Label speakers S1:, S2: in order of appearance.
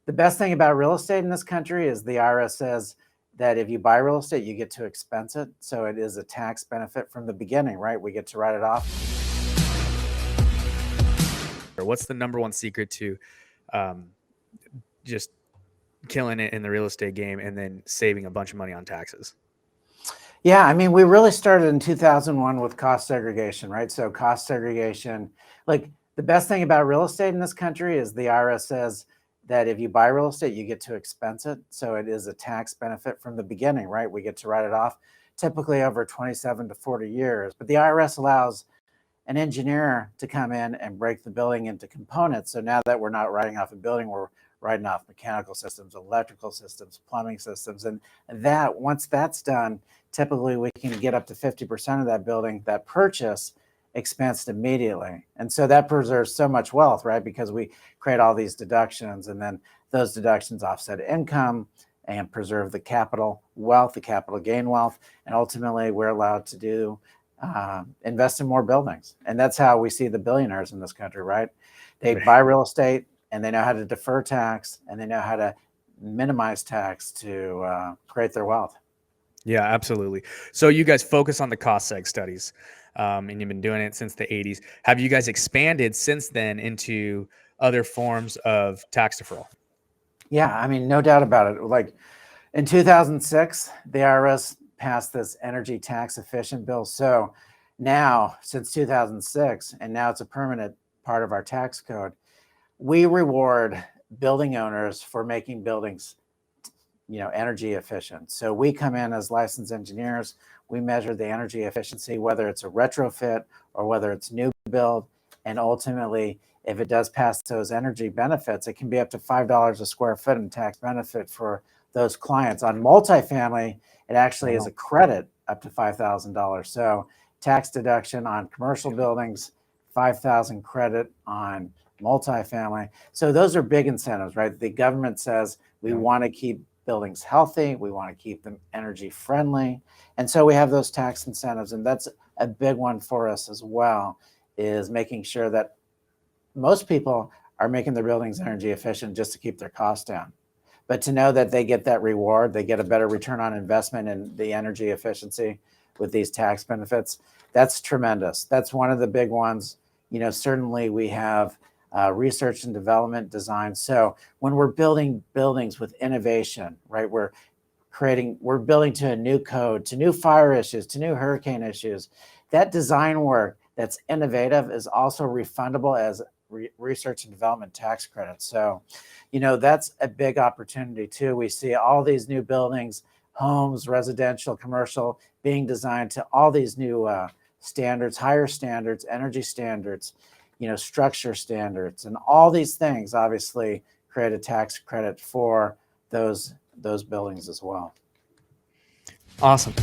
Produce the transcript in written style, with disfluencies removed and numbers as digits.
S1: The best thing about real estate in this country is the IRS says that if you buy real estate, you get to expense it. So it is a tax benefit from the beginning, right? We get to write it off.
S2: What's the number one secret to just killing it in the real estate game and then saving a bunch of money on taxes?
S1: Yeah, I mean, we really started in 2001 with cost segregation, right? So cost segregation, like the best thing about real estate in this country is the IRS says that if you buy real estate, you get to expense it. So it is a tax benefit from the beginning, right? We get to write it off typically over 27 to 40 years. But the IRS allows an engineer to come in and break the building into components. So now that we're not writing off a building, we're writing off mechanical systems, electrical systems, plumbing systems. And that once that's done, typically we can get up to 50% of that building, that purchase, expensed immediately. And so that preserves so much wealth, right? Because we create all these deductions, and then those deductions offset income and preserve the capital wealth, the capital gain wealth. And ultimately we're allowed to do invest in more buildings. And that's how we see the billionaires in this country, right? They buy real estate and they know how to defer tax and they know how to minimize tax to create their wealth.
S2: Yeah, absolutely. So you guys focus on the cost seg studies, and you've been doing it since the 80s. Have you guys expanded since then into other forms of tax deferral?
S1: Yeah, I mean, no doubt about it. Like in 2006, the IRS passed this energy tax efficient bill. So now, since 2006, and now it's a permanent part of our tax code, we reward building owners for making buildings energy efficient. So we come in as licensed engineers, we measure the energy efficiency, whether it's a retrofit or whether it's new build. And ultimately, if it does pass those energy benefits, it can be up to $5 a square foot in tax benefit for those clients. On multifamily, it actually is a credit up to $5,000. So tax deduction on commercial buildings, $5,000 credit on multifamily. So those are big incentives, right? The government says we want to keep buildings healthy, we want to keep them energy friendly. And so we have those tax incentives, and that's a big one for us as well, is making sure that most people are making their buildings energy efficient just to keep their costs down. But to know that they get that reward, they get a better return on investment in the energy efficiency with these tax benefits, that's tremendous. That's one of the big ones. Certainly we have research and development design. So when we're building buildings with innovation, right, we're building to a new code, to new fire issues, to new hurricane issues. That design work that's innovative is also refundable as research and development tax credits. So, that's a big opportunity too. We see all these new buildings, homes, residential, commercial, being designed to all these new standards, higher standards, energy standards, structure standards, and all these things obviously create a tax credit for those buildings as well.
S2: Awesome.